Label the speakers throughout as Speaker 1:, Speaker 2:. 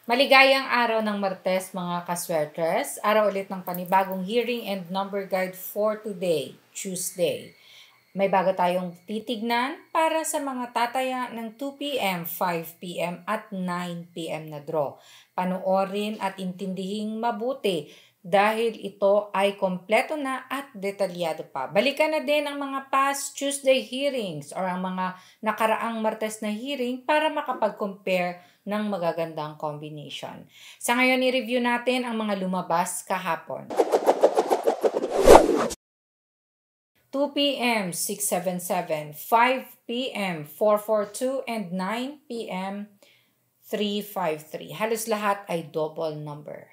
Speaker 1: Maligayang araw ng Martes mga kaswertres. Araw ulit ng panibagong hearing and number guide for today, Tuesday. May bago tayong titignan para sa mga tataya ng 2 p.m., 5 p.m. at 9 p.m. na draw. Panoorin at intindihing mabuti dahil ito ay kompleto na at detalyado pa. Balikan na din ang mga past Tuesday hearings or ang mga nakaraang Martes na hearing para makapag-compare ng magagandang combination. Sa ngayon, i-review natin ang mga lumabas kahapon. 2 p.m. 677, 5 p.m. 442, and 9 p.m. 353. Halos lahat ay double number.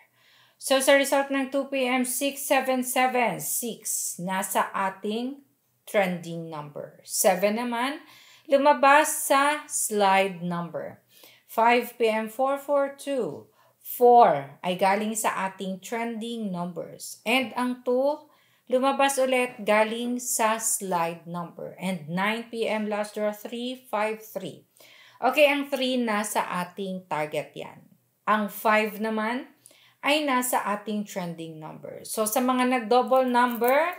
Speaker 1: So sa result ng 2 p.m. 677, 6 nasa ating trending number. 7 naman, lumabas sa slide number. 5 p.m. 442, 4 ay galing sa ating trending numbers. And ang 2, lumabas ulit galing sa slide number. And 9 p.m. last draw 353. Okay, ang 3 nasa ating target yan. Ang 5 naman ay nasa ating trending number. So sa mga nag-double number,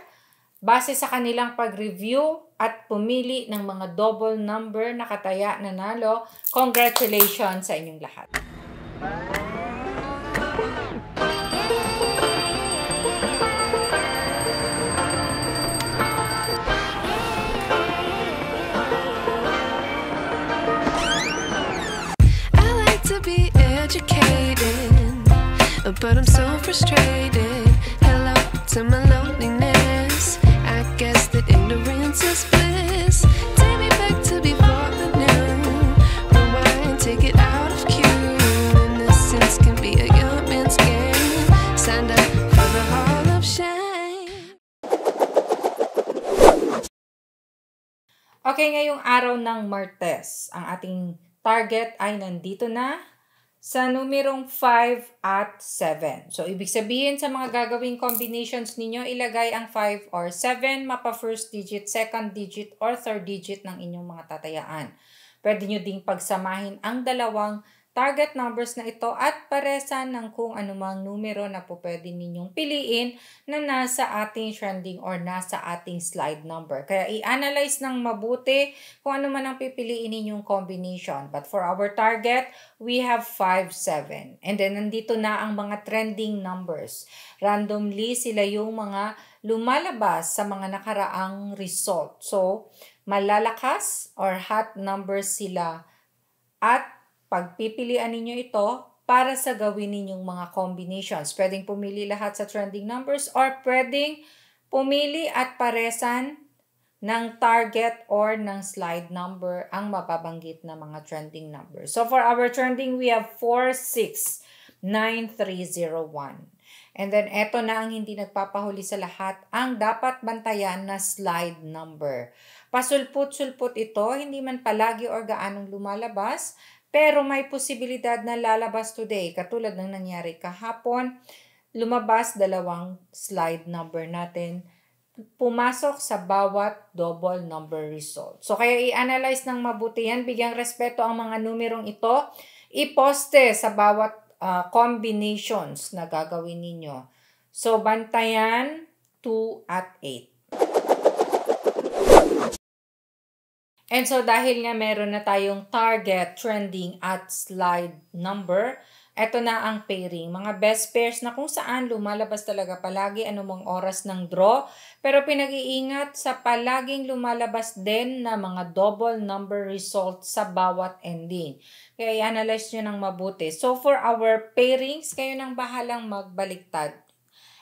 Speaker 1: base sa kanilang pag-review at pumili ng mga double number na kataya nanalo, congratulations sa inyong lahat.
Speaker 2: I like to be educated, but I'm so frustrated. Hello to my loneliness. I guess that ignorance is bliss. Take me back to before the new. Rewind, take it out of cue. Innocence can be a young man's game. Signed up for the hall of shame.
Speaker 1: Okay, ngayong araw ng Martes, ang ating target ay nandito na sa numerong 5 at 7. So, ibig sabihin sa mga gagawing combinations ninyo, ilagay ang 5 or 7, mapa first digit, second digit, or third digit ng inyong mga tatayaan. Pwede nyo ding pagsamahin ang dalawang target numbers na ito at paresan ng kung anumang numero na po pwede ninyong piliin na nasa ating trending or nasa ating slide number. Kaya i-analyze ng mabuti kung ano man ang pipiliin ninyong combination. But for our target, we have 5, 7. And then nandito na ang mga trending numbers. Randomly, sila yung mga lumalabas sa mga nakaraang result. So, malalakas or hot numbers sila at pagpipilian ninyo ito para sa gawin ninyong mga combinations. Pwedeng pumili lahat sa trending numbers or pwedeng pumili at paresan ng target or ng slide number ang mababanggit na mga trending numbers. So for our trending, we have 4, 6, 9, 3, 0, 1. And then eto na ang hindi nagpapahuli sa lahat, ang dapat bantayan na slide number. Pasulput-sulput ito, hindi man palagi or gaanong lumalabas, pero may posibilidad na lalabas today. Katulad ng nangyari kahapon, lumabas dalawang slide number natin. Pumasok sa bawat double number result. So kaya i-analyze ng mabuti yan, bigyang respeto ang mga numerong ito, iposte sa bawat combinations na gagawin ninyo. So bantayan 2 at 8. And so dahil nga meron na tayong target, trending at slide number, eto na ang pairing. Mga best pairs na kung saan lumalabas talaga palagi anumang oras ng draw. Pero pinag-iingat sa palaging lumalabas din na mga double number results sa bawat ending. Kaya i-analyze nyo ng mabuti. So for our pairings, kayo nang bahalang magbaliktad.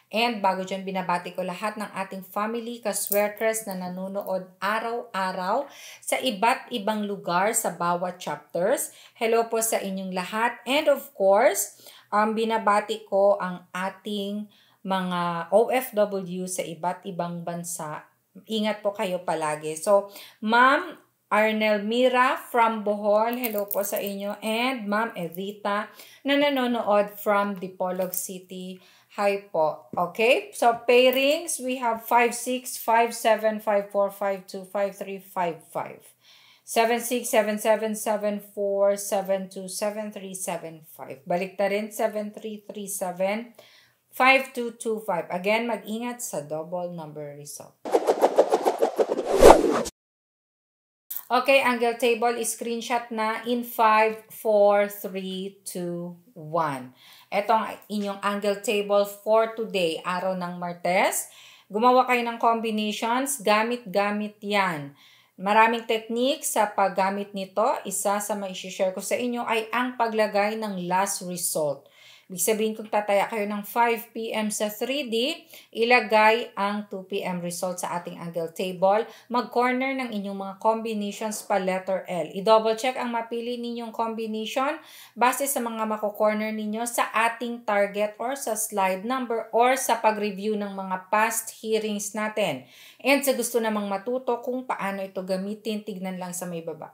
Speaker 1: And bago dyan, binabati ko lahat ng ating family kaswertres na nanonood araw-araw sa iba't ibang lugar sa bawat chapters. Hello po sa inyong lahat. And of course, binabati ko ang ating mga OFW sa iba't ibang bansa. Ingat po kayo palagi. So, Ma'am Arnel Mira from Bohol, hello po sa inyo. And Ma'am Evita na nanonood from Dipolog City. Hi po. Okay? So, pairings, we have 5, 6, 5, 7, 5, 4, 5, 2, 5, 3, 5, 5. 767774727375. Balik na rin 73375225. Again, mag-ingat sa double number result. Okay, angle table, screenshot na in 5, 4, 3, 2, 1. Ito ang inyong angle table for today, araw ng Martes. Gumawa kayo ng combinations, gamit-gamit yan. Maraming technique sa paggamit nito. Isa sa mai-share ko sa inyo ay ang paglagay ng last result. Ibig sabihin kung tataya kayo ng 5 p.m. sa 3D, ilagay ang 2 p.m. result sa ating angle table. Mag-corner ng inyong mga combinations pa letter L. I-double check ang mapili ninyong combination base sa mga mako-corner ninyo sa ating target or sa slide number or sa pag-review ng mga past hearings natin. And sa gusto namang matuto kung paano ito gamitin, tignan lang sa may baba.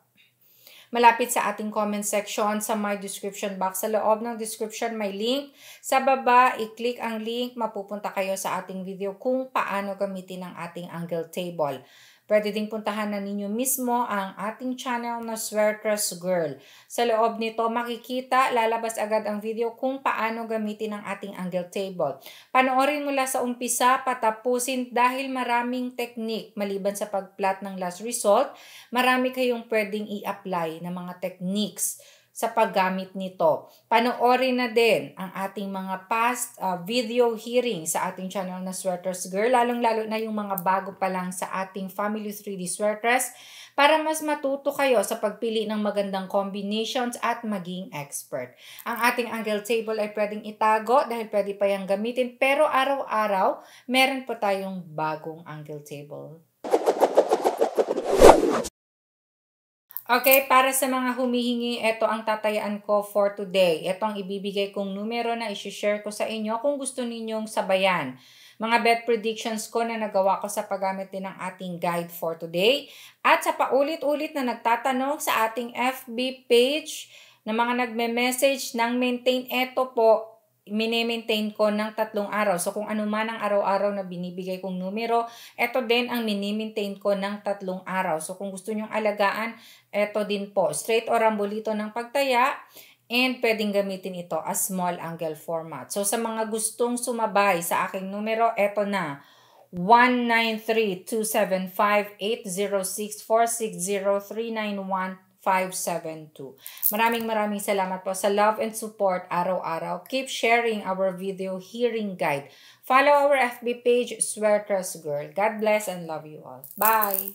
Speaker 1: Malapit sa ating comment section sa my description box. Sa loob ng description may link. Sa baba, i-click ang link, mapupunta kayo sa ating video kung paano gamitin ang ating angle table. Pwede ding puntahan na ninyo mismo ang ating channel na Swertres Girl. Sa loob nito, makikita, lalabas agad ang video kung paano gamitin ang ating angle table. Panoorin mula sa umpisa, patapusin dahil maraming technique. Maliban sa pag-plot ng last result, marami kayong pwedeng i-apply na mga techniques sa paggamit nito. Panoorin na din ang ating mga past video hearing sa ating channel na Swertres Girl, lalong-lalo na yung mga bago pa lang sa ating Family 3D Swertres para mas matuto kayo sa pagpili ng magandang combinations at maging expert. Ang ating angle table ay pwedeng itago dahil pwede pa yung gamitin, pero araw-araw meron po tayong bagong angle table. Okay, para sa mga humihingi, ito ang tatayaan ko for today. Ito ang ibibigay kong numero na isi-share ko sa inyo kung gusto ninyong sabayan. Mga bet predictions ko na nagawa ko sa paggamit din ng ating guide for today. At sa paulit-ulit na nagtatanong sa ating FB page na mga nagme-message ng maintain, ito po, mini-maintain ko ng 3 araw. So kung ano man ang araw-araw na binibigay kong numero, ito din ang mini-maintain ko ng 3 araw. So kung gusto nyong alagaan, ito din po. Straight or rambolito ng pagtaya, and pwedeng gamitin ito as small angle format. So sa mga gustong sumabay sa aking numero, ito na. 193-275-806-460-391-572. Maraming salamat po sa love and support araw-araw. Keep sharing our video hearing guide. Follow our FB page, Swertres Girl. God bless and love you all. Bye!